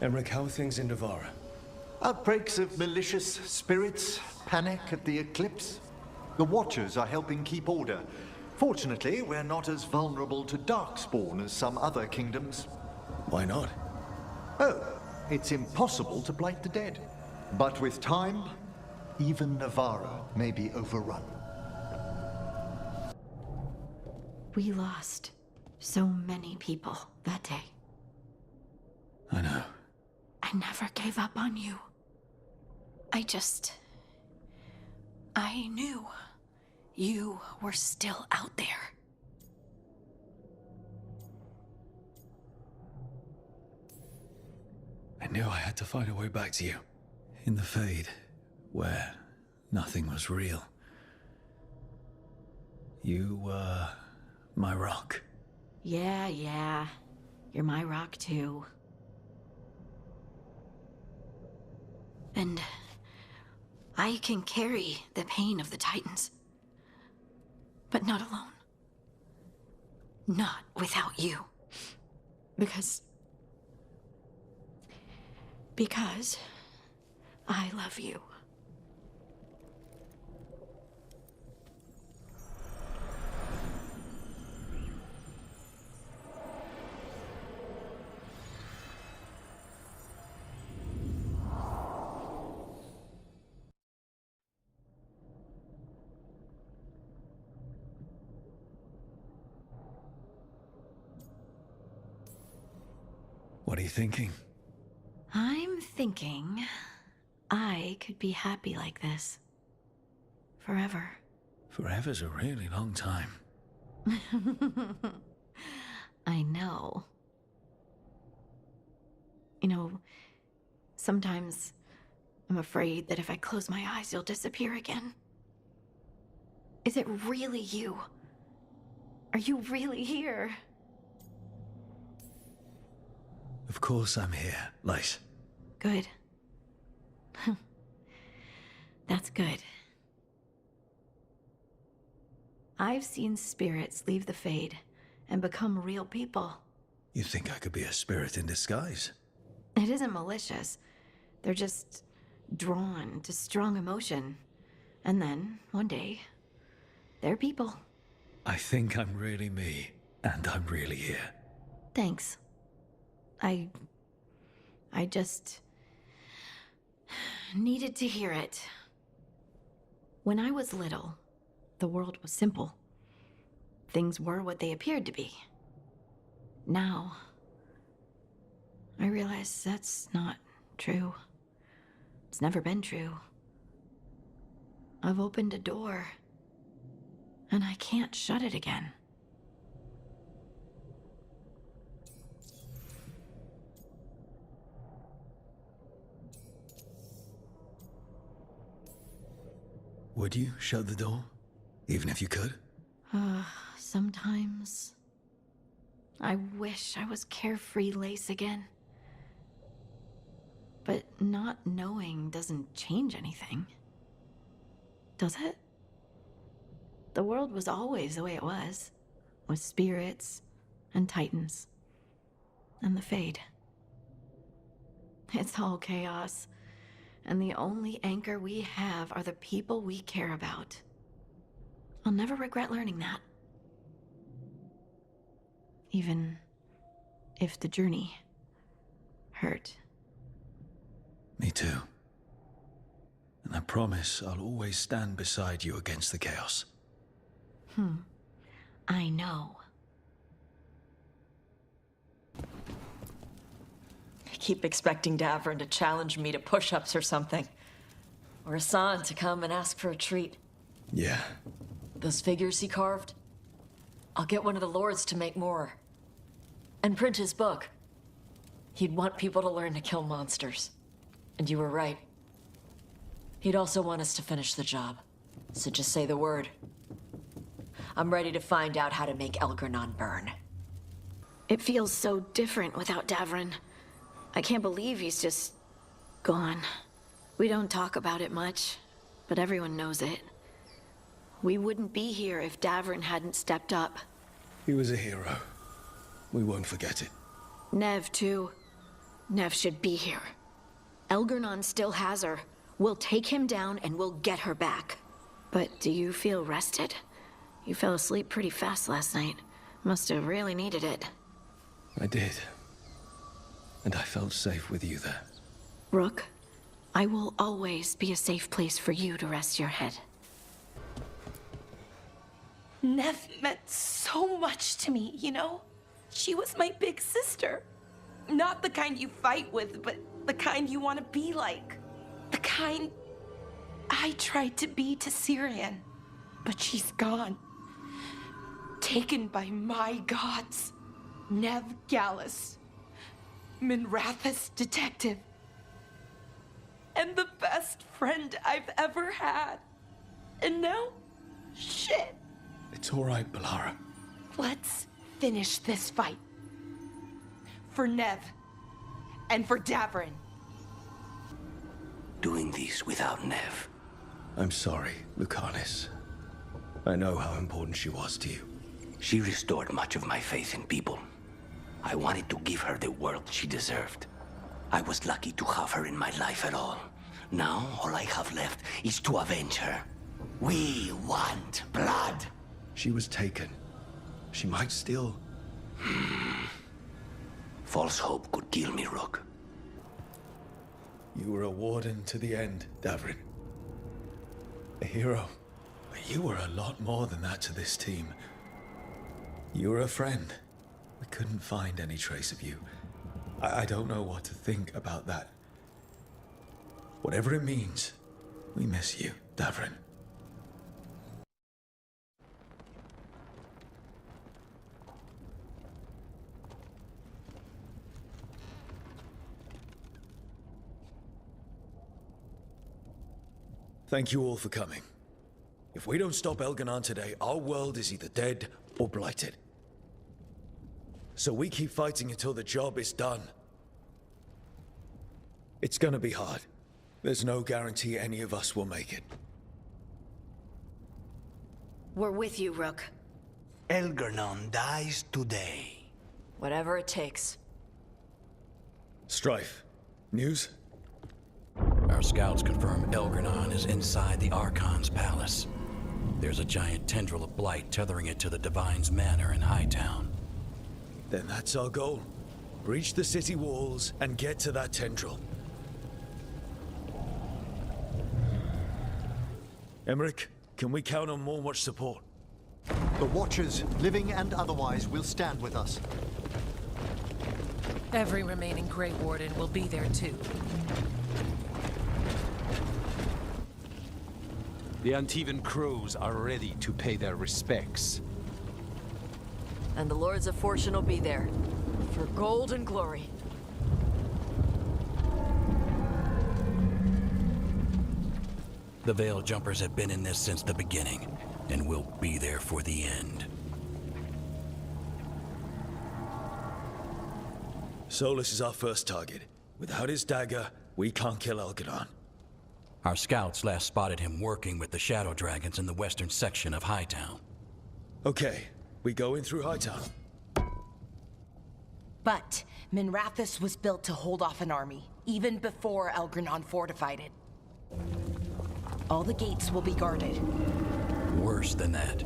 Emmerich, how are things in Navarra? Outbreaks of malicious spirits, panic at the eclipse. The Watchers are helping keep order. Fortunately, we're not as vulnerable to darkspawn as some other kingdoms. Why not? Oh, it's impossible to blight the dead. But with time, even Navarra may be overrun. We lost so many people that day. I know. I never gave up on you. I knew you were still out there. I knew I had to find a way back to you. In the Fade, where nothing was real. You were my rock. Yeah. You're my rock too. And I can carry the pain of the Titans. But not alone. Not without you. Because I love you. What are you thinking? I'm thinking I could be happy like this. Forever. Forever's a really long time. I know. You know, sometimes I'm afraid that if I close my eyes, you'll disappear again. Is it really you? Are you really here? Of course I'm here, Lyse. Good. That's good. I've seen spirits leave the Fade and become real people. You think I could be a spirit in disguise? It isn't malicious. They're just drawn to strong emotion. And then, one day, they're people. I think I'm really me, and I'm really here. Thanks. I just needed to hear it. When I was little, the world was simple. Things were what they appeared to be. Now, I realize that's not true. It's never been true. I've opened a door, and I can't shut it again. Would you shut the door? Even if you could? Sometimes. I wish I was carefree Lace again. But not knowing doesn't change anything. Does it? The world was always the way it was. With spirits and Titans. And the Fade. It's all chaos. And the only anchor we have are the people we care about. I'll never regret learning that. Even if the journey hurt. Me too. And I promise I'll always stand beside you against the chaos. I know. I keep expecting Davrin to challenge me to push-ups or something. Or Hassan to come and ask for a treat. Yeah. Those figures he carved? I'll get one of the lords to make more. And print his book. He'd want people to learn to kill monsters. And you were right. He'd also want us to finish the job. So just say the word. I'm ready to find out how to make elgar'nan burn. It feels so different without Davrin. I can't believe he's just gone. We don't talk about it much, but everyone knows it. We wouldn't be here if Davrin hadn't stepped up. He was a hero. We won't forget it. Nev, too. Nev should be here. Elgar'nan still has her. We'll take him down and we'll get her back. But do you feel rested? You fell asleep pretty fast last night. Must have really needed it. I did. And I felt safe with you there. Rook, I will always be a safe place for you to rest your head. Nev meant so much to me, you know? She was my big sister. Not the kind you fight with, but the kind you want to be like. The kind I tried to be to Syrian. But she's gone. Taken by my gods. Nev Gallus. Minrathous detective. And the best friend I've ever had. And now, shit. It's all right, Balara. Let's finish this fight. For Nev. And for Davrin. Doing this without Nev. I'm sorry, Lucanis. I know how important she was to you. She restored much of my faith in people. I wanted to give her the world she deserved. I was lucky to have her in my life at all. Now, all I have left is to avenge her. We want blood. She was taken. She might still... False hope could kill me, Rook. You were a warden to the end, Davrin. A hero. But you were a lot more than that to this team. You were a friend. We couldn't find any trace of you. I don't know what to think about that. Whatever it means, we miss you, Davrin. Thank you all for coming. If we don't stop elgar'nan today, our world is either dead or blighted. So we keep fighting until the job is done. It's gonna be hard. There's no guarantee any of us will make it. We're with you, Rook. Elgar'nan dies today. Whatever it takes. Strife, news? Our scouts confirm elgar'nan is inside the Archon's palace. There's a giant tendril of blight tethering it to the Divine's manor in Hightown. Then that's our goal. Breach the city walls and get to that tendril. Emmerich, can we count on more much support? The Watchers, living and otherwise, will stand with us. Every remaining Grey Warden will be there too. The Antivan crows are ready to pay their respects. And the Lords of Fortune will be there. For gold and glory. The Veil Jumpers have been in this since the beginning, and will be there for the end. Solus is our first target. Without his dagger, we can't kill elgar'nan. Our scouts last spotted him working with the Shadow Dragons in the western section of Hightown. Okay, we go in through Hightown. But Minrathous was built to hold off an army, even before elgar'nan fortified it. All the gates will be guarded. Worse than that.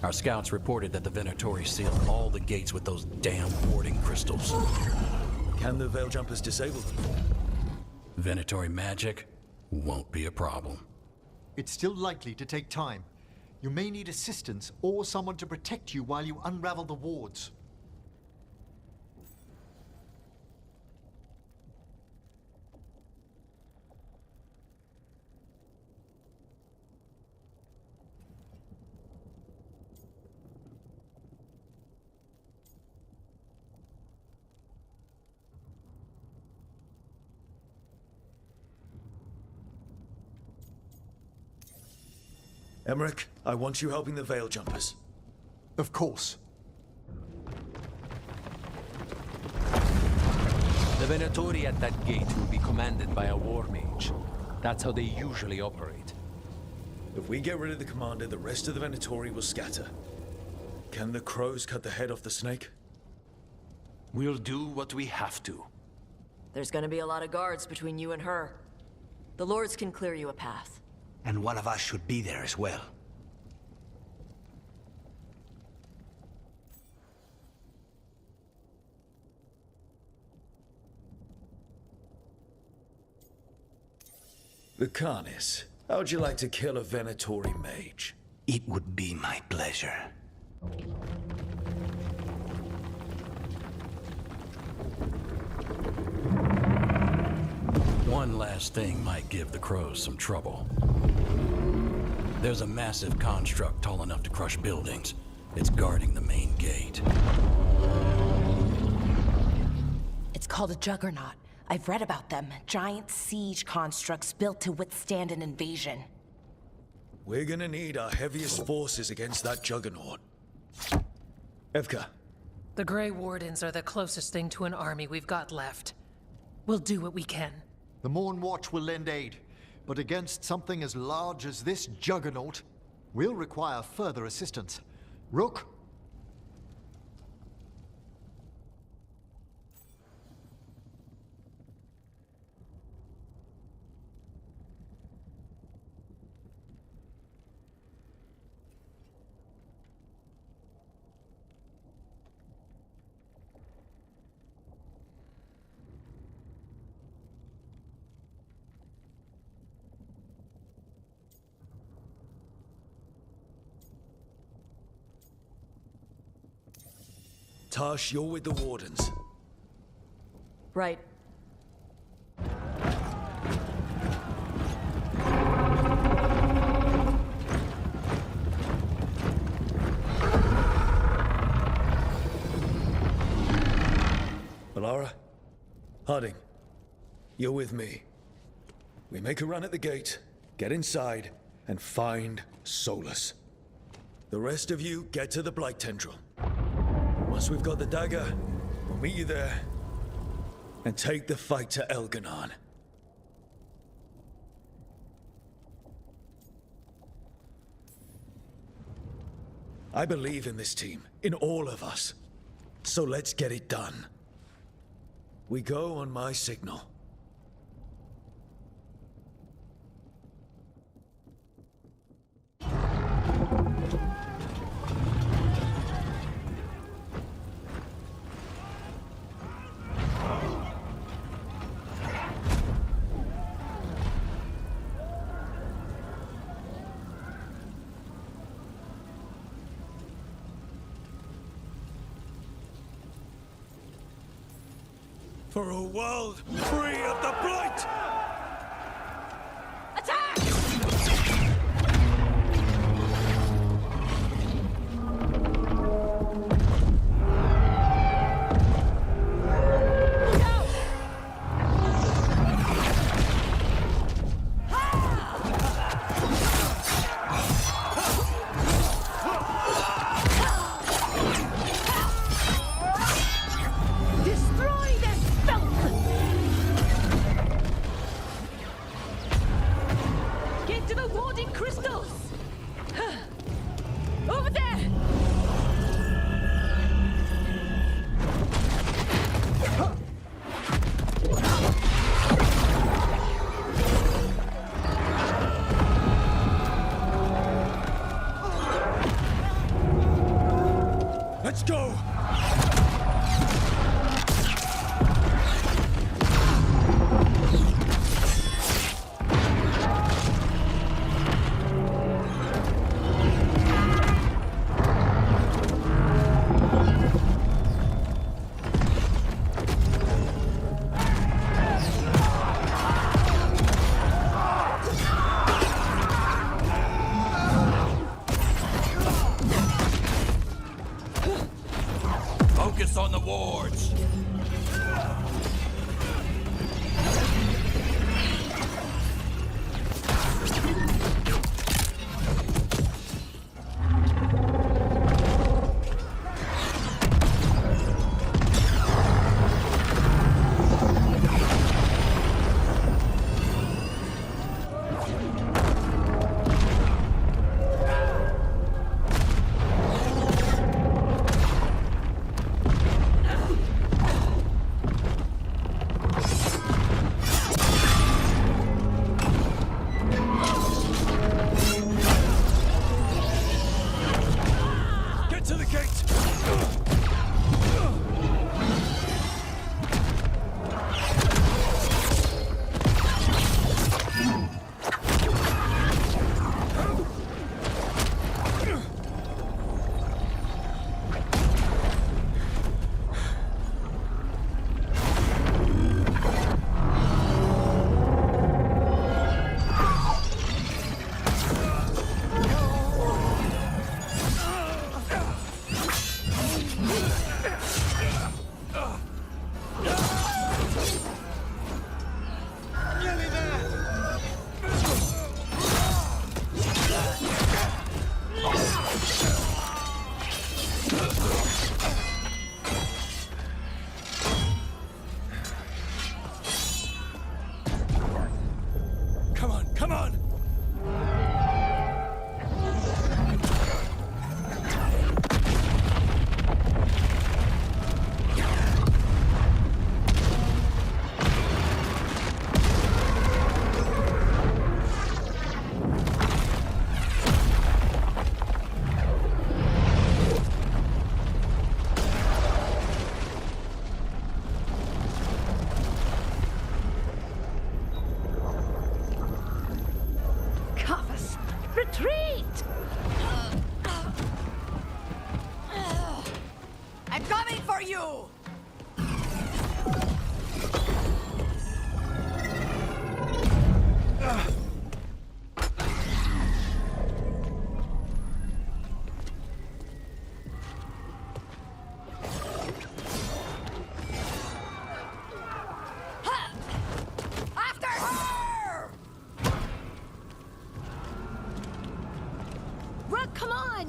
Our scouts reported that the Venatori sealed all the gates with those damn warding crystals. Can the Veil Jumpers disable them? Venatori magic won't be a problem. It's still likely to take time. You may need assistance or someone to protect you while you unravel the wards. Emmerich, I want you helping the Veil Jumpers. Of course. The Venatori at that gate will be commanded by a war mage. That's how they usually operate. If we get rid of the commander, the rest of the Venatori will scatter. Can the crows cut the head off the snake? We'll do what we have to. There's gonna be a lot of guards between you and her. The Lords can clear you a path. And one of us should be there as well. The Carnis. How'd you like to kill a Venatori mage? It would be my pleasure. One last thing might give the crows some trouble. There's a massive construct tall enough to crush buildings. It's guarding the main gate. It's called a juggernaut. I've read about them. Giant siege constructs built to withstand an invasion. We're gonna need our heaviest forces against that juggernaut. Evka. The Grey Wardens are the closest thing to an army we've got left. We'll do what we can. The Morn Watch will lend aid, but against something as large as this juggernaut, we'll require further assistance. Rook? Tash, you're with the Wardens. Right. Alara? Harding, you're with me. We make a run at the gate, get inside, and find Solus. The rest of you get to the Blight Tendril. Once we've got the dagger, we'll meet you there and take the fight to elgar'nan. I believe in this team, in all of us. So let's get it done. We go on my signal. For a world free of the Blight!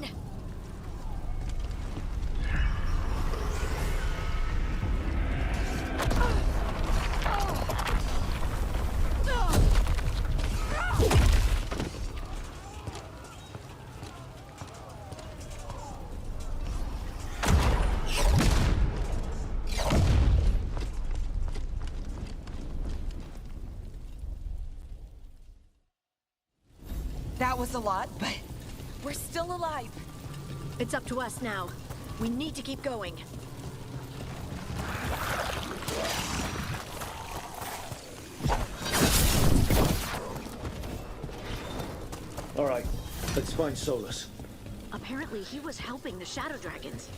Run! That was a lot, but we're still alive. It's up to us now. We need to keep going. All right, let's find Solus. Apparently, he was helping the Shadow Dragons.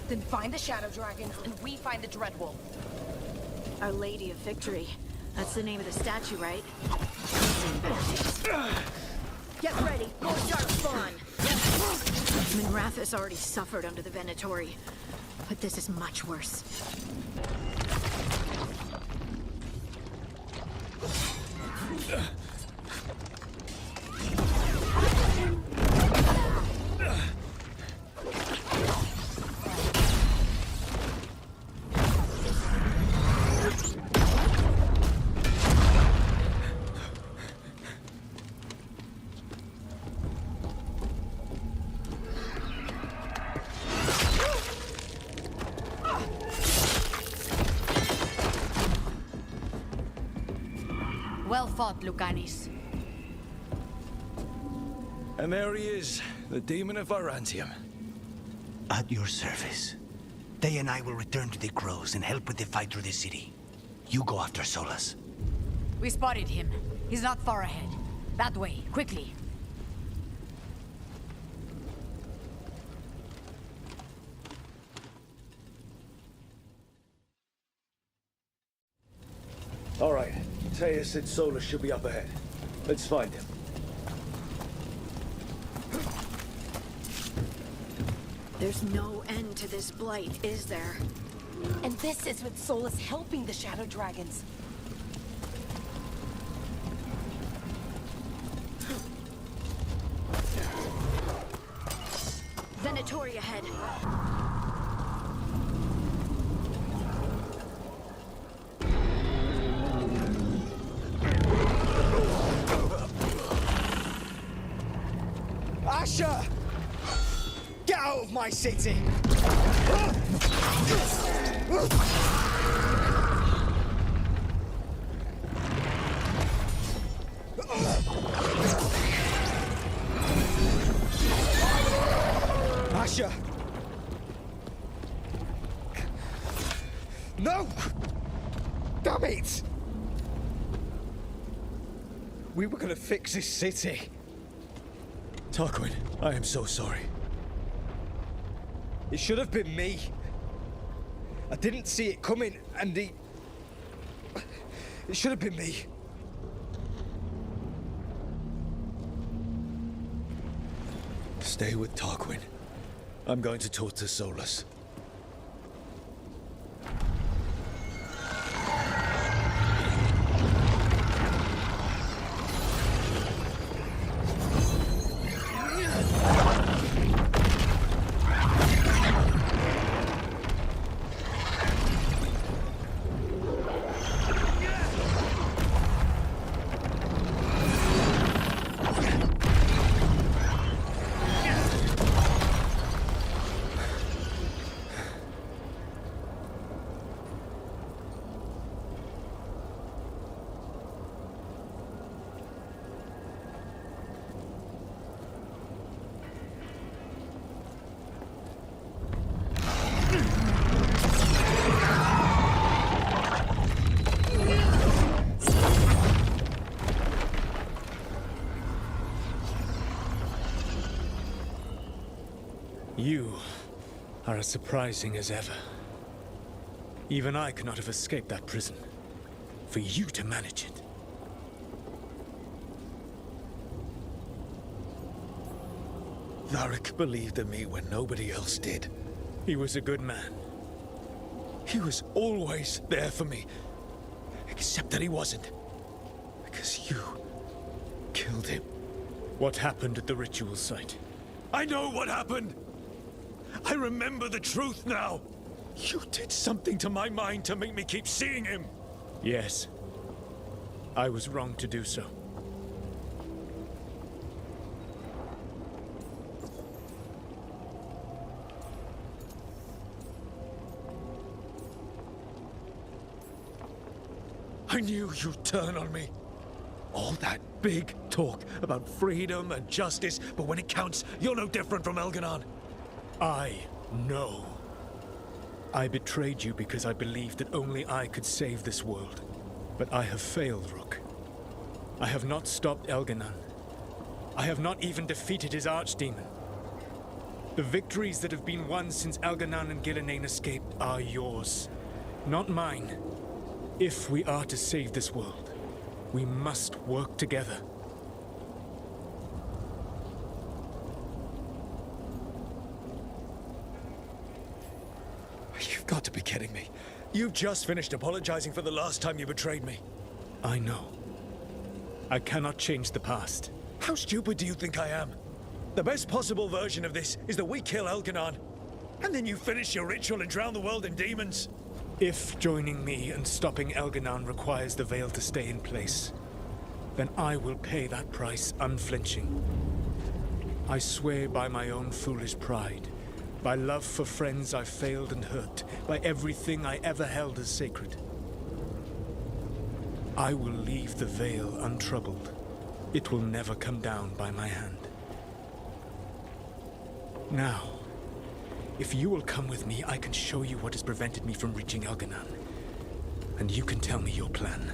Then find the Shadow Dragons, and we find the Dreadwolf. Our Lady of Victory. That's the name of the statue, right? Get ready, go start spawn! Minrathous already suffered under the Venatori, but this is much worse. Well fought, Lucanis. And there he is, the demon of Varantium. At your service. They and I will return to the Crows and help with the fight through the city. You go after Solus. We spotted him. He's not far ahead. That way, quickly. All right, Thedas said Solus should be up ahead. Let's find him. There's no end to this blight, is there? And this is with Solus helping the Shadow Dragons. Venatori ahead. Asher! Get out of my city! Asher! No! Damn it! We were gonna fix this city. Tarquin, I am so sorry. It should have been me. I didn't see it coming, and it should have been me. Stay with Tarquin. I'm going to talk to Solus. You are as surprising as ever. Even I could not have escaped that prison. For you to manage it. Varric believed in me when nobody else did. He was a good man. He was always there for me. Except that he wasn't. Because you killed him. What happened at the ritual site? I know what happened! I remember the truth now! You did something to my mind to make me keep seeing him! Yes. I was wrong to do so. I knew you'd turn on me. All that big talk about freedom and justice, but when it counts, you're no different from elgar'nan. I know. I betrayed you because I believed that only I could save this world. But I have failed, Rook. I have not stopped elgar'nan. I have not even defeated his archdemon. The victories that have been won since elgar'nan and Ghilan'nain escaped are yours, not mine. If we are to save this world, we must work together. You've got to be kidding me. You've just finished apologizing for the last time you betrayed me. I know. I cannot change the past. How stupid do you think I am? The best possible version of this is that we kill elgar'nan, and then you finish your ritual and drown the world in demons. If joining me and stopping elgar'nan requires the Veil to stay in place, then I will pay that price unflinching. I swear by my own foolish pride, by love for friends I failed and hurt, by everything I ever held as sacred. I will leave the Veil untroubled. It will never come down by my hand. Now, if you will come with me, I can show you what has prevented me from reaching elgar'nan. And you can tell me your plan.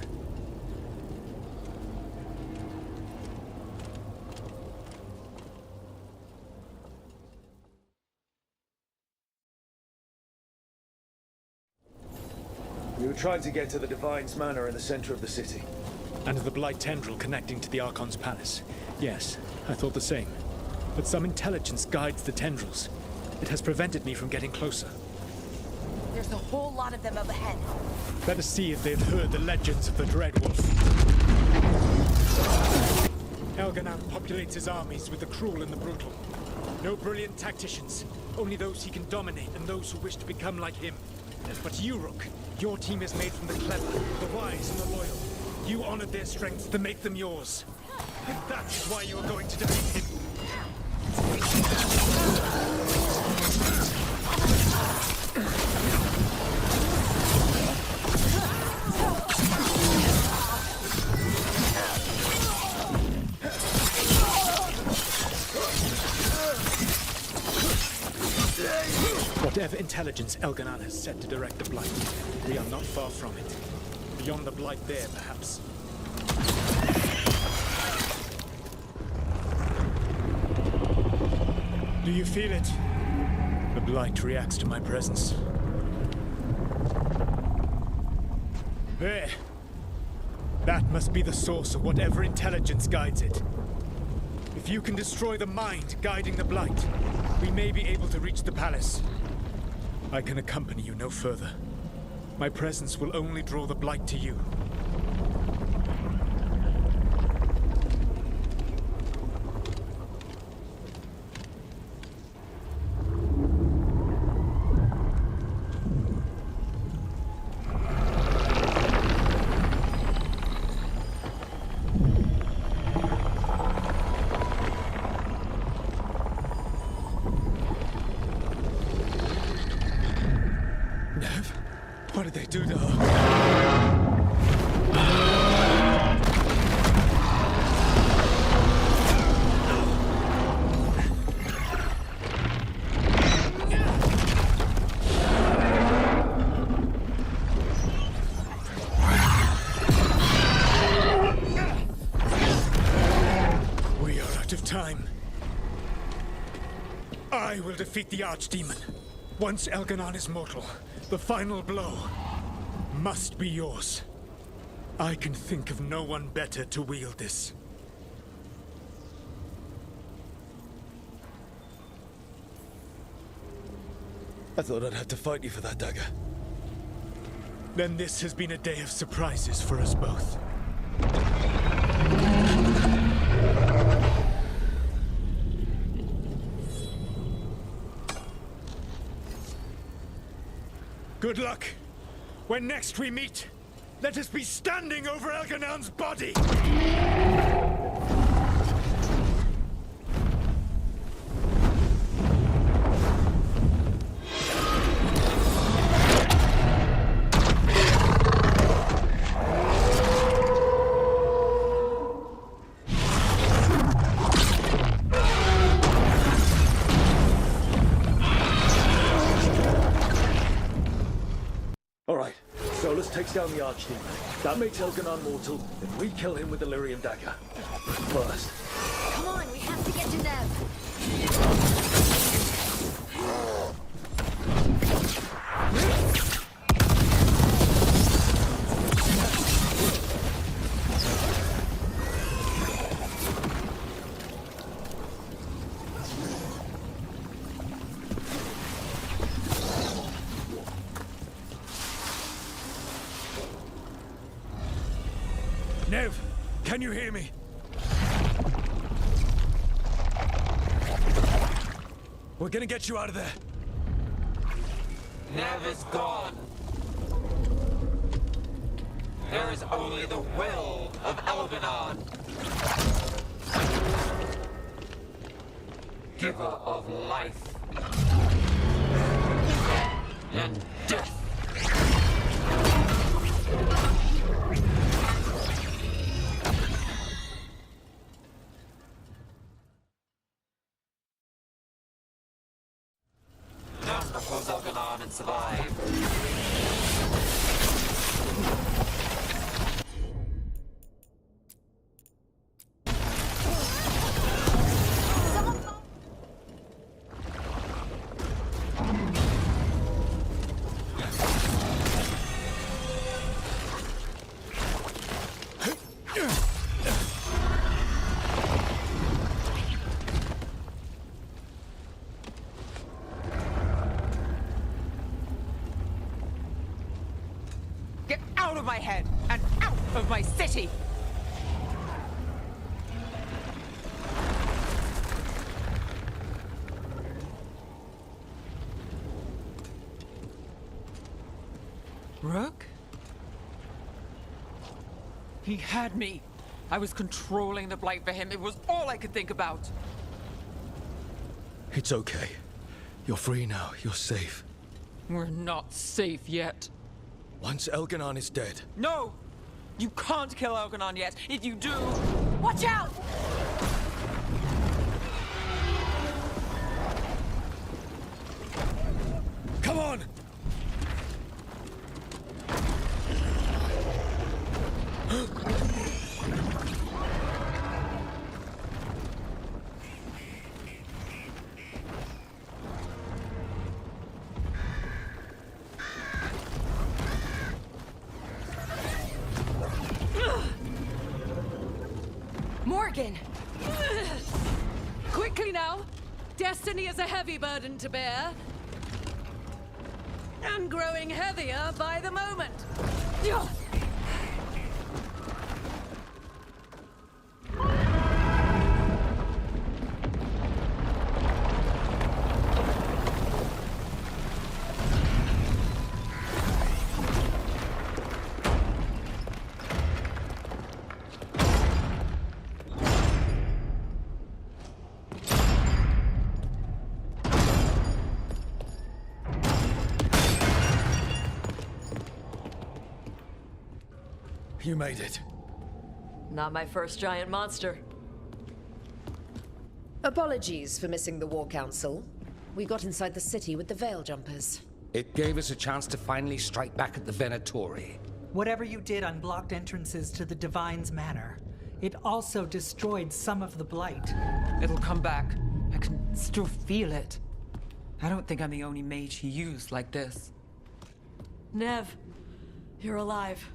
We were trying to get to the Divine's Manor in the center of the city. And the Blight tendril connecting to the Archon's palace. Yes, I thought the same. But some intelligence guides the tendrils. It has prevented me from getting closer. There's a whole lot of them up ahead. Let us see if they've heard the legends of the Dread Wolf. elgar'nan populates his armies with the cruel and the brutal. No brilliant tacticians, only those he can dominate and those who wish to become like him. But you, Rook, your team is made from the clever, the wise, and the loyal. You honored their strengths to make them yours. And that is why you are going to defeat him. Whatever intelligence elgar'nan has set to direct the Blight, we are not far from it. Beyond the Blight there, perhaps. Do you feel it? The Blight reacts to my presence. There! That must be the source of whatever intelligence guides it. If you can destroy the mind guiding the Blight, we may be able to reach the palace. I can accompany you no further. My presence will only draw the Blight to you. What did they do to her? We are out of time. I will defeat the Archdemon. Once elgar'nan is mortal, the final blow must be yours. I can think of no one better to wield this. I thought I'd have to fight you for that dagger. Then this has been a day of surprises for us both. Good luck. When next we meet, let us be standing over elgar'nan's body! Alright, Solus takes down the Archdemon. That makes elgar'nan mortal, and we kill him with the Lyrium dagger. First. Come on, we have to get to Nev. Nev, can you hear me? We're gonna get you out of there. Nev is gone. There is only the will of elgar'nan. Giver of life and death. None oppose elgar'nan and survive. Get out of my head and out of my city! Rook? He had me. I was controlling the Blight for him. It was all I could think about. It's okay. You're free now. You're safe. We're not safe yet. Once elgar'nan is dead. No! You can't kill elgar'nan yet. If you do... Watch out! Come on! Morgan! Quickly now! Destiny is a heavy burden to bear. And growing heavier by the moment. You made it. Not my first giant monster. Apologies for missing the War Council. We got inside the city with the Veil Jumpers. It gave us a chance to finally strike back at the Venatori. Whatever you did unblocked entrances to the Divine's Manor. It also destroyed some of the Blight. It'll come back. I can still feel it. I don't think I'm the only mage he used like this. Nev, you're alive.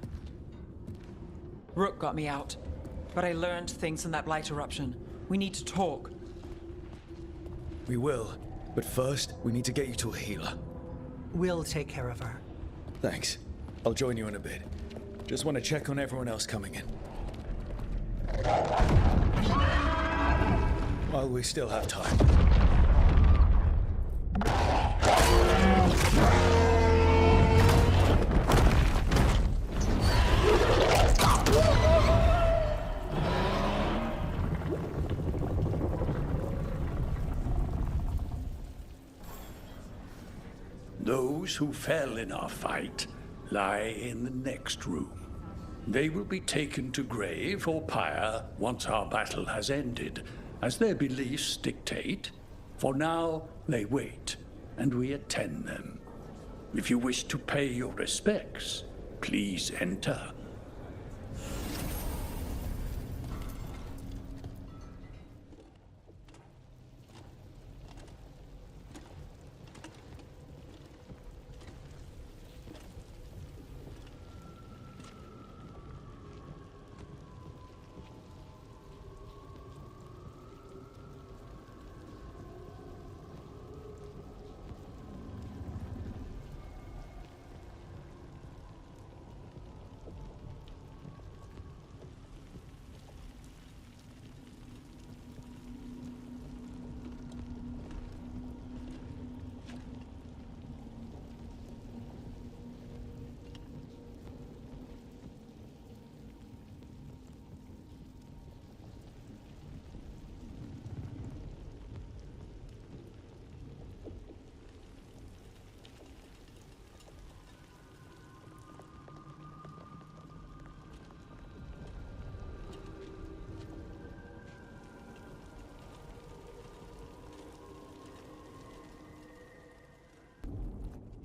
Rook got me out, but I learned things in that Blight eruption. We need to talk. We will. But first, we need to get you to a healer. We'll take care of her. Thanks. I'll join you in a bit. Just want to check on everyone else coming in. While we still have time. those who fell in our fight lie in the next room. They will be taken to grave or pyre once our battle has ended, as their beliefs dictate. For now, they wait, and we attend them. If you wish to pay your respects, please enter.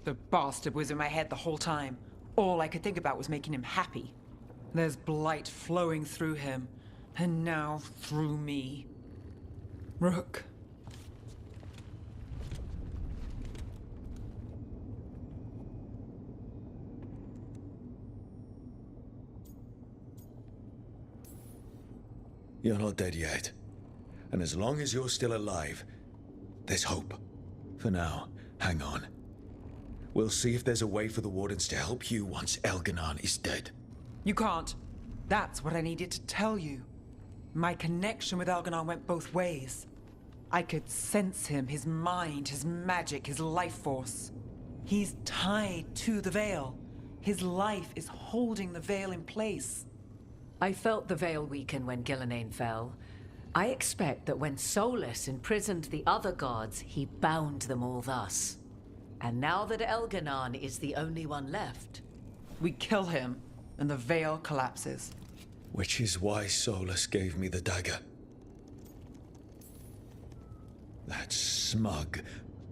The bastard was in my head the whole time. All I could think about was making him happy. There's blight flowing through him, and now through me. Rook. You're not dead yet. And as long as you're still alive, there's hope. For now, hang on. We'll see if there's a way for the Wardens to help you once elgar'nan is dead. You can't. That's what I needed to tell you. My connection with elgar'nan went both ways. I could sense him, his mind, his magic, his life force. He's tied to the Veil. His life is holding the Veil in place. I felt the Veil weaken when Ghilan'nain fell. I expect that when Solus imprisoned the other gods, he bound them all thus. And now that elgar'nan is the only one left... We kill him, and the Veil collapses. Which is why Solus gave me the dagger. That smug,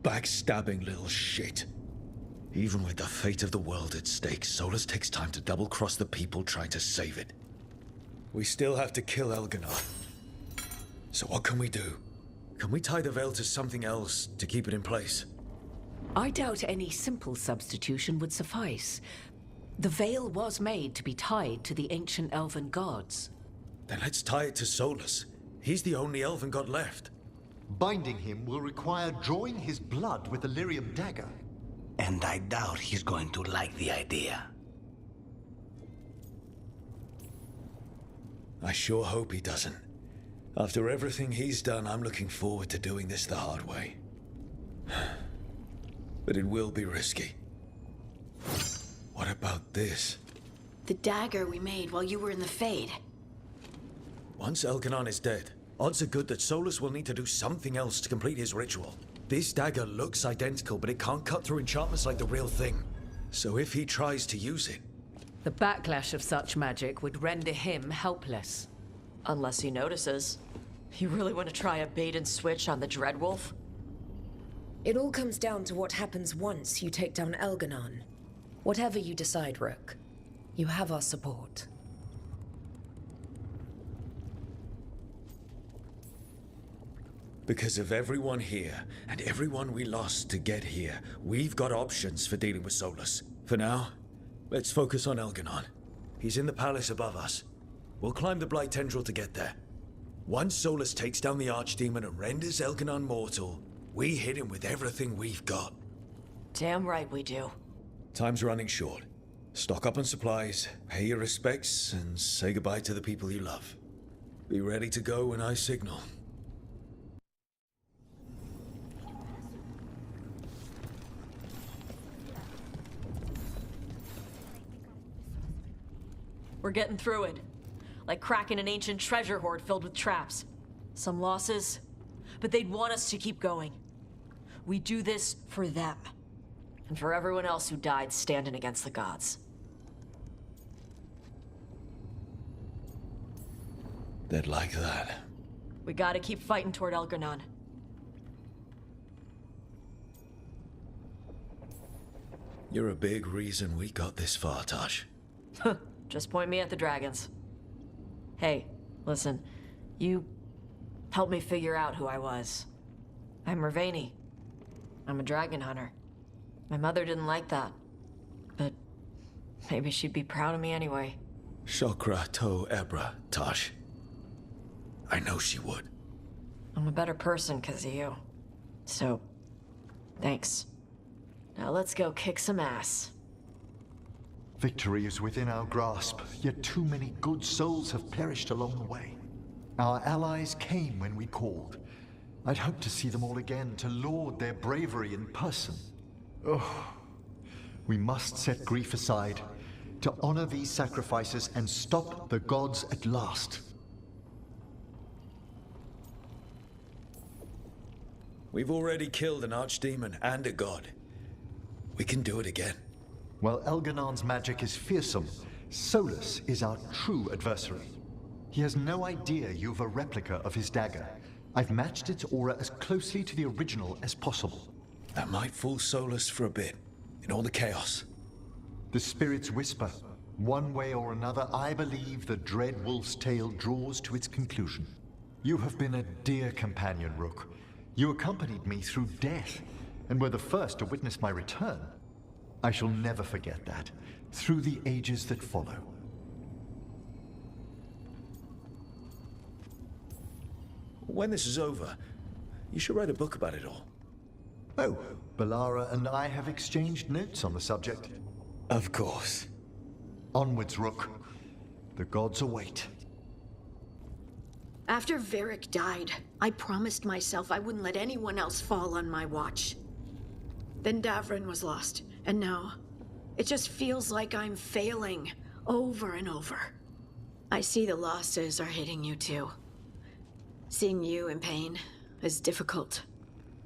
backstabbing little shit. Even with the fate of the world at stake, Solus takes time to double-cross the people trying to save it. We still have to kill elgar'nan. So what can we do? Can we tie the Veil to something else to keep it in place? I doubt any simple substitution would suffice. The Veil was made to be tied to the ancient elven gods. Then let's tie it to Solus. He's the only elven god left. Binding him will require drawing his blood with the lyrium dagger. And I doubt he's going to like the idea. I sure hope he doesn't. After everything he's done, I'm looking forward to doing this the hard way. But it will be risky. What about this? The dagger we made while you were in the Fade. Once elgar'nan is dead, odds are good that Solus will need to do something else to complete his ritual. This dagger looks identical, but it can't cut through enchantments like the real thing. So if he tries to use it... The backlash of such magic would render him helpless. Unless he notices. You really want to try a bait and switch on the Dreadwolf? It all comes down to what happens once you take down elgar'nan. Whatever you decide, Rook, you have our support. Because of everyone here, and everyone we lost to get here, we've got options for dealing with Solus. For now, let's focus on elgar'nan. He's in the palace above us. We'll climb the Blight Tendril to get there. Once Solus takes down the Archdemon and renders elgar'nan mortal, we hit him with everything we've got. Damn right we do. Time's running short. Stock up on supplies, pay your respects, and say goodbye to the people you love. Be ready to go when I signal. We're getting through it. Like cracking an ancient treasure hoard filled with traps. Some losses, but they'd want us to keep going. We do this for them. and for everyone else who died standing against the gods. They'd like that. We gotta keep fighting toward elgar'nan. You're a big reason we got this far, Tosh. Just point me at the dragons. Hey, listen. You helped me figure out who I was. I'm Mervani. I'm a dragon hunter. My mother didn't like that. But maybe she'd be proud of me anyway. Shokra to Ebra, Tosh. I know she would. I'm a better person because of you. So, thanks. Now let's go kick some ass. Victory is within our grasp, yet too many good souls have perished along the way. Our allies came when we called. I'd hoped to see them all again, to laud their bravery in person. Oh, we must set grief aside, to honor these sacrifices and stop the gods at last. We've already killed an archdemon and a god. We can do it again. While elgar'nan's magic is fearsome, Solus is our true adversary. He has no idea you've a replica of his dagger. I've matched its aura as closely to the original as possible. That might fool Solus for a bit, in all the chaos. The spirits whisper. One way or another, I believe the dread wolf's tale draws to its conclusion. You have been a dear companion, Rook. You accompanied me through death, and were the first to witness my return. I shall never forget that, through the ages that follow. When this is over, you should write a book about it all. Oh, Balara and I have exchanged notes on the subject. Of course. Onwards, Rook. The gods await. After Varric died, I promised myself I wouldn't let anyone else fall on my watch. Then Davrin was lost, and now it just feels like I'm failing over and over. I see the losses are hitting you too. Seeing you in pain is difficult.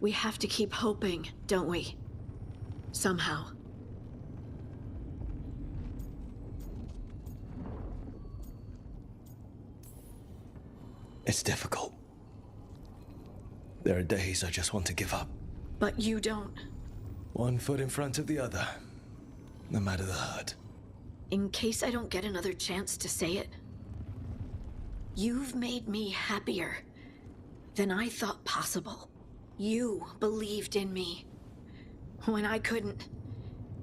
We have to keep hoping, don't we? Somehow. It's difficult. There are days I just want to give up. But you don't. One foot in front of the other, no matter the hurt. In case I don't get another chance to say it, you've made me happier than I thought possible. You believed in me when I couldn't,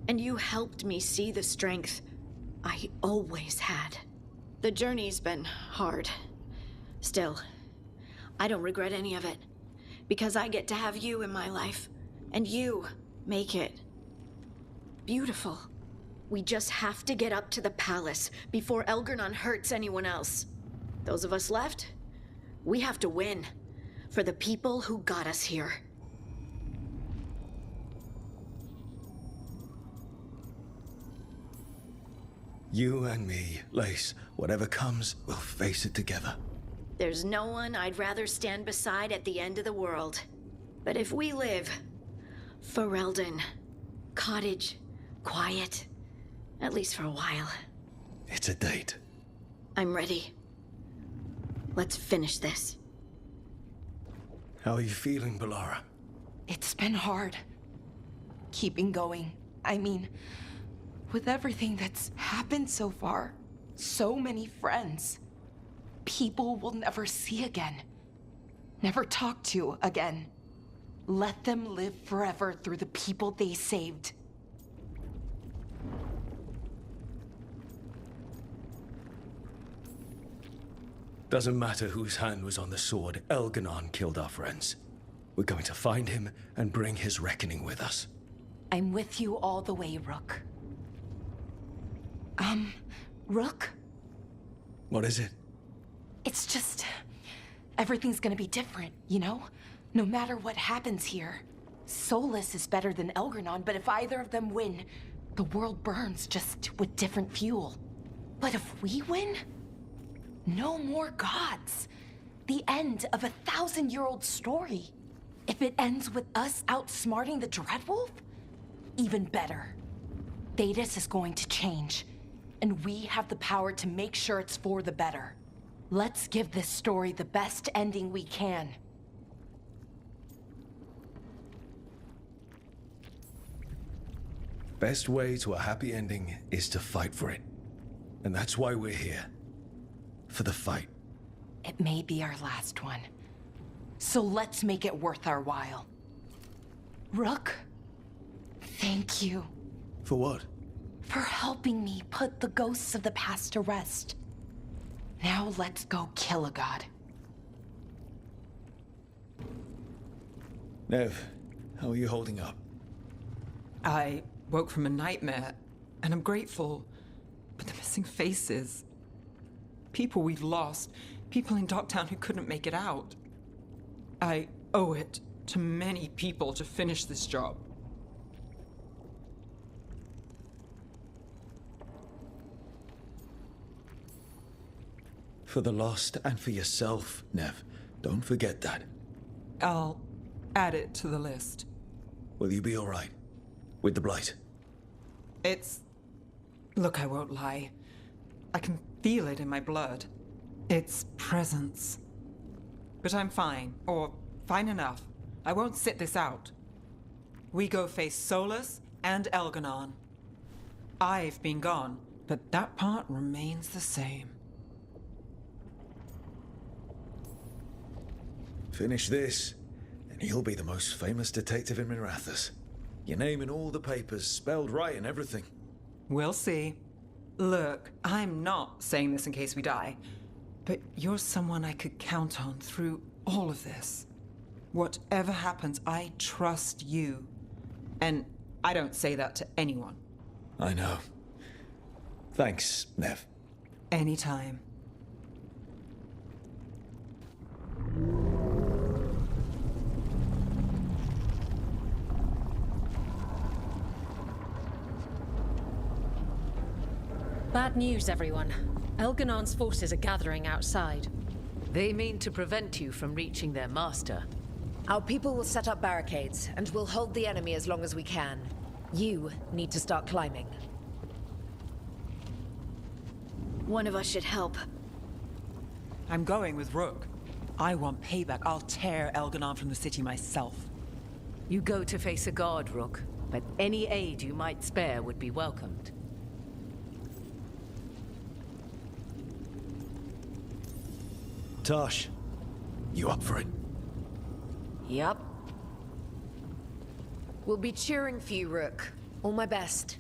and you helped me see the strength I always had. The journey's been hard. Still, I don't regret any of it, because I get to have you in my life, and you make it beautiful. We just have to get up to the palace before elgar'nan hurts anyone else. Those of us left, we have to win for the people who got us here. You and me, Lace, whatever comes, we'll face it together. There's no one I'd rather stand beside at the end of the world. But if we live, Ferelden, cottage, quiet, at least for a while. It's a date. I'm ready. Let's finish this. How are you feeling, Balara? It's been hard. Keeping going. I mean, with everything that's happened so far, so many friends. People we'll never see again. Never talk to again. Let them live forever through the people they saved. Doesn't matter whose hand was on the sword, elgar'nan killed our friends. We're going to find him and bring his reckoning with us. I'm with you all the way, Rook. Rook? What is it? It's just... everything's gonna be different, you know? No matter what happens here. Solus is better than elgar'nan, but if either of them win, the world burns, just with different fuel. But if we win... no more gods. The end of a 1,000-year-old story. If it ends with us outsmarting the Dreadwolf, even better. Thedas is going to change, and we have the power to make sure it's for the better. Let's give this story the best ending we can. Best way to a happy ending is to fight for it. And that's why we're here. For the fight. It may be our last one. So let's make it worth our while. Rook, thank you. For what? For helping me put the ghosts of the past to rest. Now let's go kill a god. Nev, how are you holding up? I woke from a nightmare, and I'm grateful. But the missing faces... people we've lost. People in Docktown who couldn't make it out. I owe it to many people to finish this job. For the lost and for yourself, Nev. Don't forget that. I'll add it to the list. Will you be all right? With the Blight? It's... Look, I won't lie. I can feel it in my blood. Its presence. But I'm fine, or fine enough. I won't sit this out. We go face Solus and elgar'nan. I've been gone, but that part remains the same. Finish this, and you'll be the most famous detective in Minrathous. Your name in all the papers, spelled right and everything. We'll see. Look, I'm not saying this in case we die, but you're someone I could count on through all of this. Whatever happens, I trust you. And I don't say that to anyone. I know. Thanks, Nev. Anytime. Bad news, everyone. Elgar'nan's forces are gathering outside. They mean to prevent you from reaching their master. Our people will set up barricades, and we'll hold the enemy as long as we can. You need to start climbing. One of us should help. I'm going with Rook. I want payback. I'll tear elgar'nan from the city myself. You go to face a guard, Rook, but any aid you might spare would be welcomed. Tosh, you up for it? Yup. We'll be cheering for you, Rook. All my best.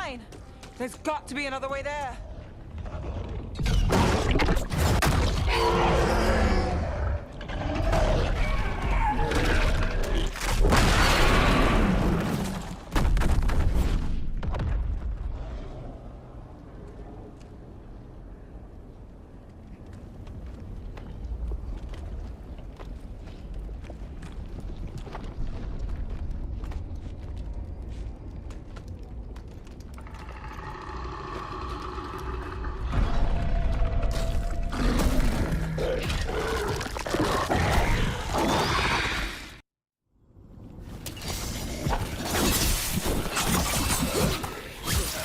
mine! There's got to be another way there!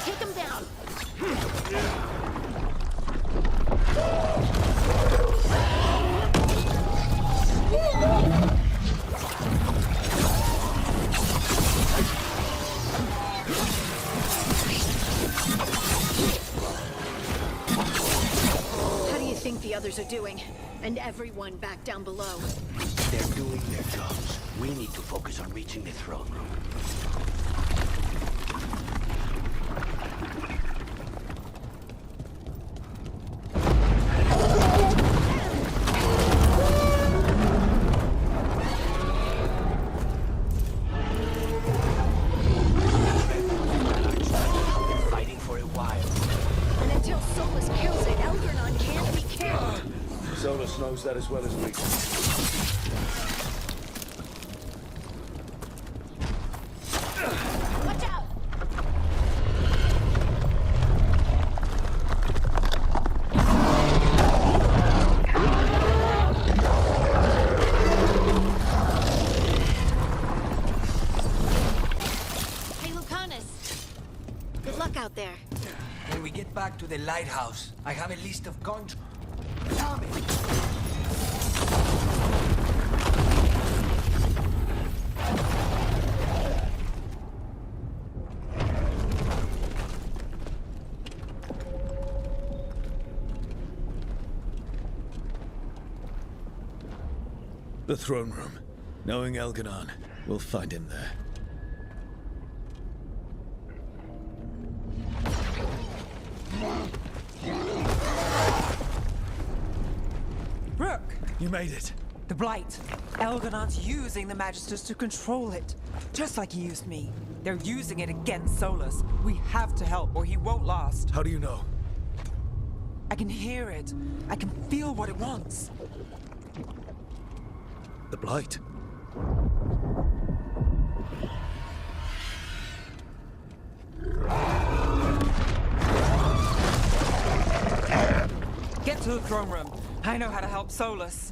Take him down. How do you think the others are doing? And everyone back down below. They're doing their jobs. We need to focus on reaching the throne room. Fighting for a while. And until Solus kills it, elgar'nan can't be killed. Solus knows that as well as we do. Watch out! Hey, Lucanus. Good luck out there. When we get back to the lighthouse, I have a list of contracts. Tommy! The throne room. Knowing elgar'nan, we'll find him there. Rook! You made it. The Blight. Elgar'nan's using the Magisters to control it. Just like he used me. They're using it against Solus. We have to help or he won't last. How do you know? I can hear it. I can feel what it wants. The Blight. Get to the throne room. I know how to help Solus.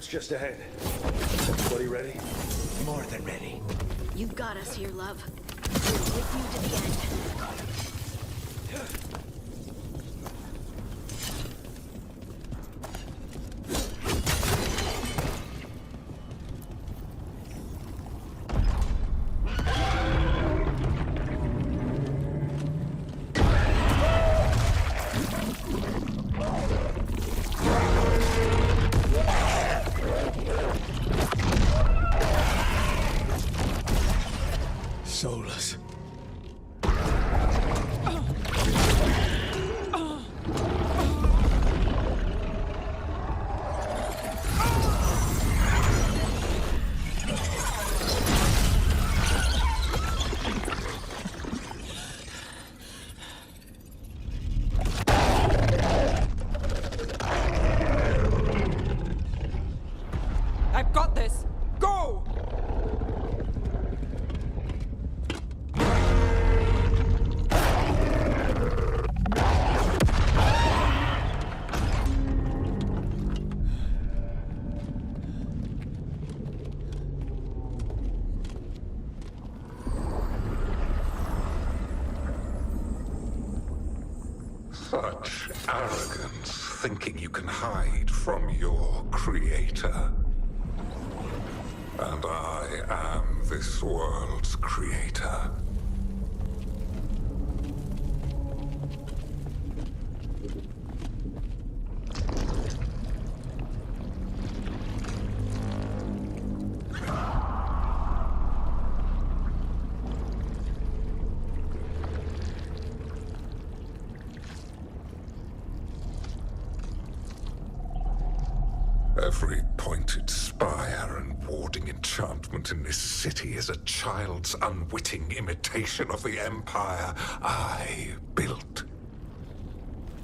Just ahead. Everybody ready? More than ready. You've got us here, love. We're with you to the end. soulless. I've got this! Go! Such arrogance, thinking you can hide from your creator. And I am this world's creator. Every pointed spire and warding enchantment in this city is a child's unwitting imitation of the empire I built.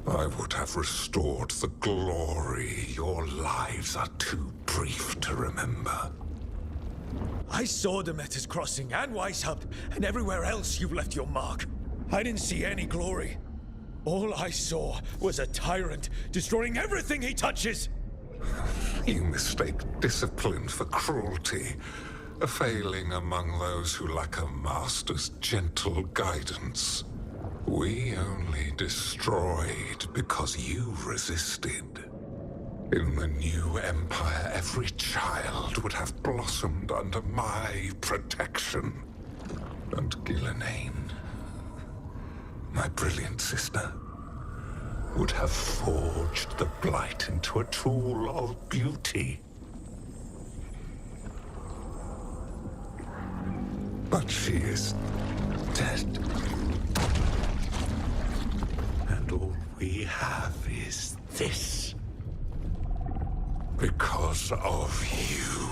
I would have restored the glory. Your lives are too brief to remember. I saw Demeter's Crossing and Weishaupt, and everywhere else you've left your mark. I didn't see any glory. All I saw was a tyrant destroying everything he touches. You mistake discipline for cruelty, a failing among those who lack a master's gentle guidance. We only destroyed because you resisted. In the new empire, every child would have blossomed under my protection. And Ghilan'nain, my brilliant sister, would have forged the Blight into a tool of beauty. But she is dead. And all we have is this. Because of you.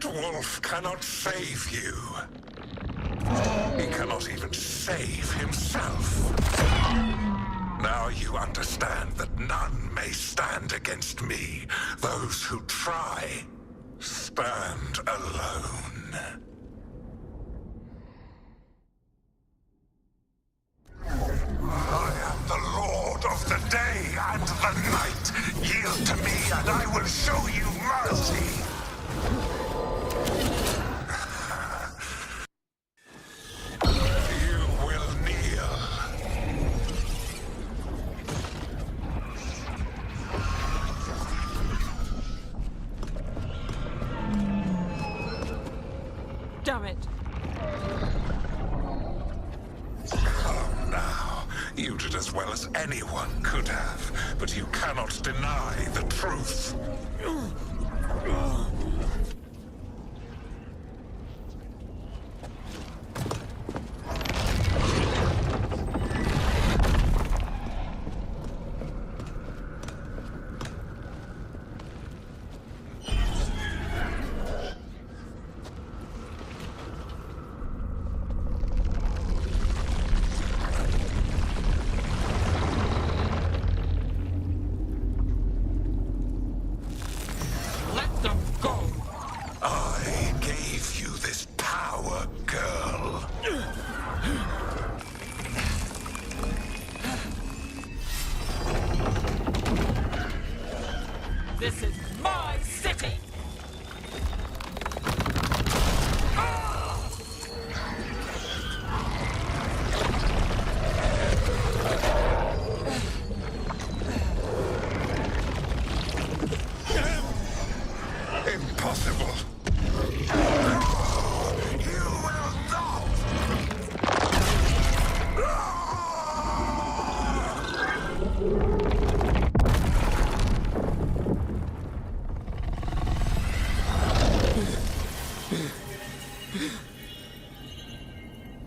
Wolf cannot save you. He cannot even save himself. Now you understand that none may stand against me. Those who try stand alone. I am the Lord of the day and the night. Yield to me and I will show you mercy. Damn it! Come now. You did as well as anyone could have, but you cannot deny the truth. Let them This is my city! Impossible! You will not!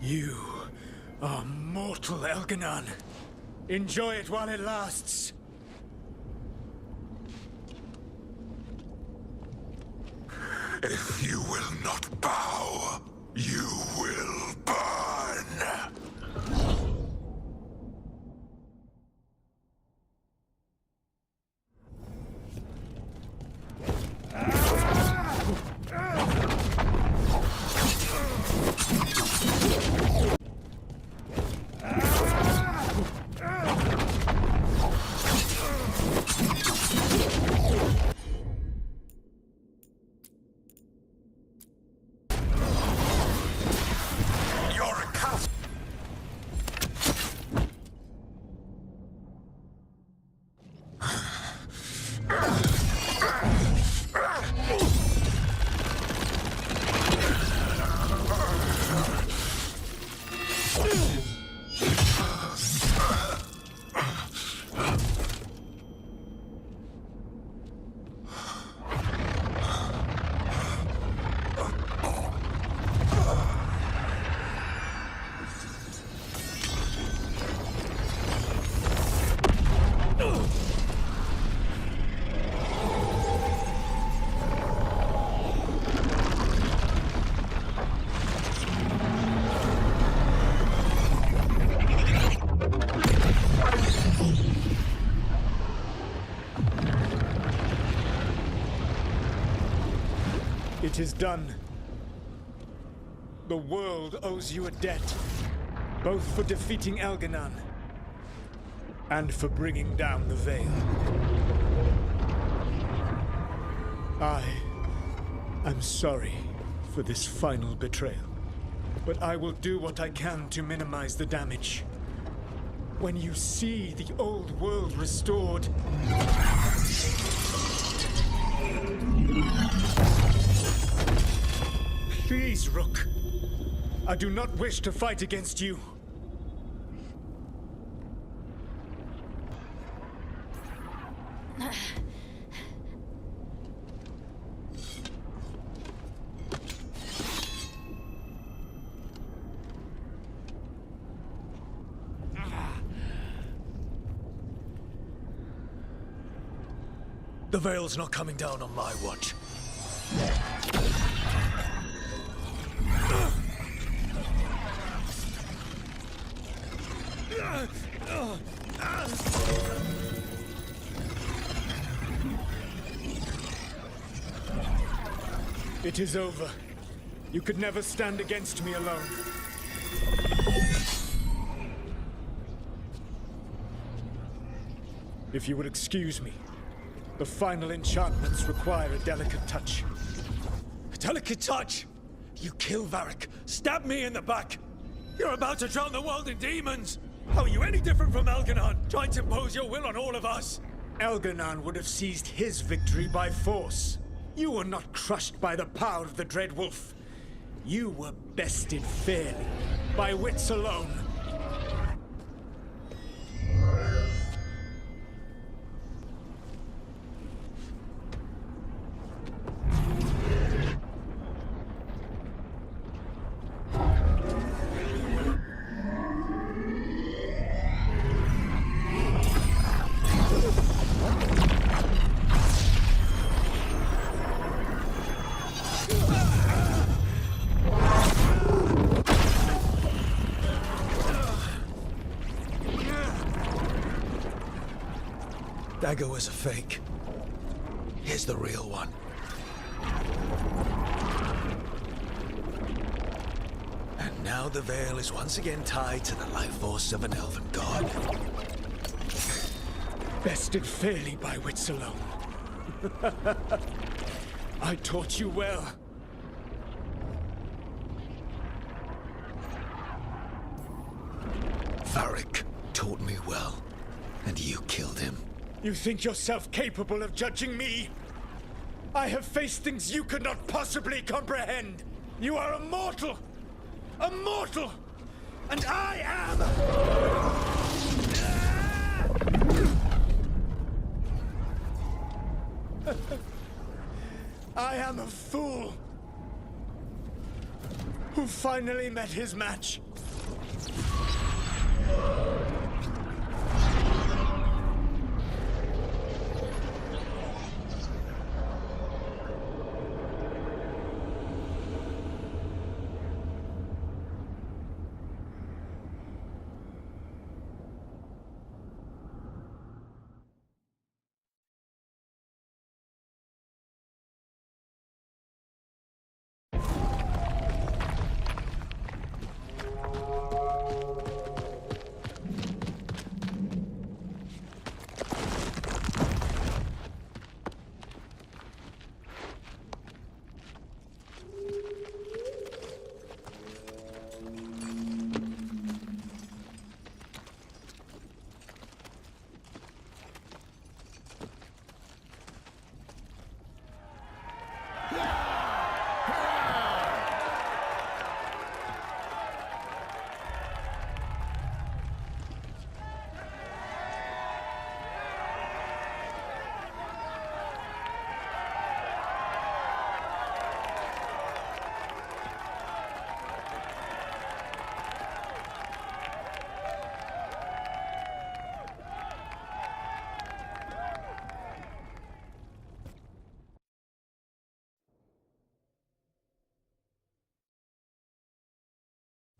You are mortal, elgar'nan. Enjoy it while it lasts. If you will not bow, you will burn! It is done. The world owes you a debt, both for defeating elgar'nan and for bringing down the Veil. I am sorry for this final betrayal, but I will do what I can to minimize the damage. When you see the old world restored, please, Rook. I do not wish to fight against you. The Veil's not coming down on my watch. It is over. You could never stand against me alone. If you will excuse me, the final enchantments require a delicate touch. A delicate touch? You kill Varric, stab me in the back. You're about to drown the world in demons. How are you any different from elgar'nan, trying to impose your will on all of us? elgar'nan would have seized his victory by force. You were not crushed by the power of the Dread Wolf. You were bested fairly, by wits alone. Dagger was a fake. Here's the real one. And now the Veil is once again tied to the life force of an elven god. Bested fairly by wits alone. I taught you well. Varric taught me well, and you killed him. You think yourself capable of judging me? I have faced things you could not possibly comprehend. You are a mortal! A mortal! And I am... I am a fool who finally met his match.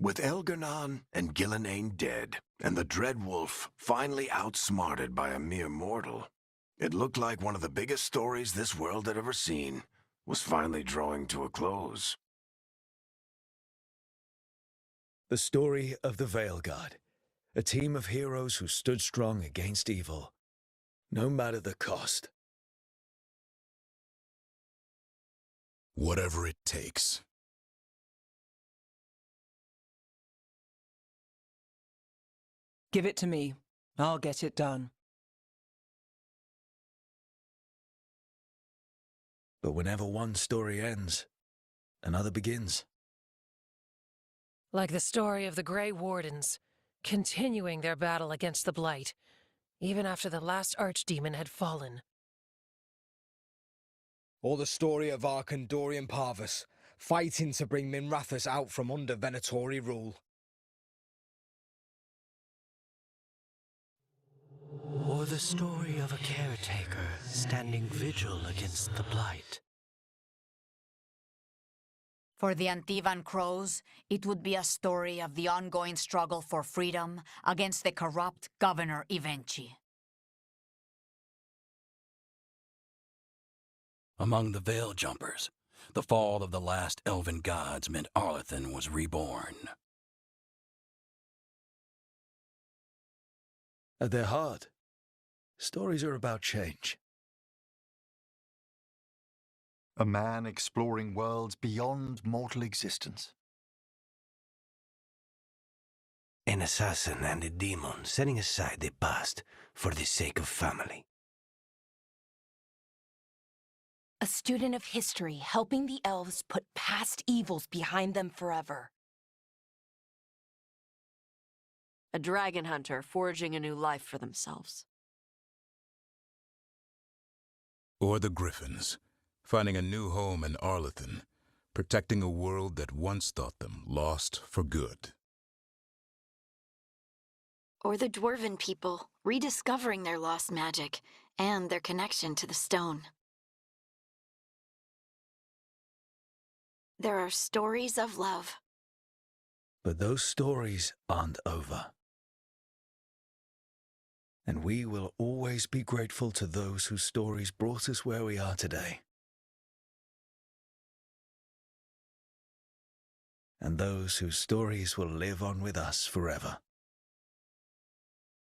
With elgar'nan and Ghilan'nain dead, and the Dread Wolf finally outsmarted by a mere mortal, it looked like one of the biggest stories this world had ever seen was finally drawing to a close. The story of the Veilguard, a team of heroes who stood strong against evil, no matter the cost. Whatever it takes. Give it to me. I'll get it done. But whenever one story ends, another begins. Like the story of the Grey Wardens, continuing their battle against the Blight, even after the last archdemon had fallen. Or the story of Arkandorian Parvus, fighting to bring Minrathous out from under Venatori rule. Or the story of a caretaker standing vigil against the Blight. For the Antivan Crows, it would be a story of the ongoing struggle for freedom against the corrupt Governor Ivenchi. Among the Veil Jumpers, the fall of the last elven gods meant Arlathan was reborn. At their heart, stories are about change. A man exploring worlds beyond mortal existence. An assassin and a demon setting aside the past for the sake of family. A student of history helping the elves put past evils behind them forever. A dragon hunter forging a new life for themselves. Or the Griffins, finding a new home in Arlathan, protecting a world that once thought them lost for good. Or the Dwarven people, rediscovering their lost magic and their connection to the stone. There are stories of love. But those stories aren't over. And we will always be grateful to those whose stories brought us where we are today. And those whose stories will live on with us forever.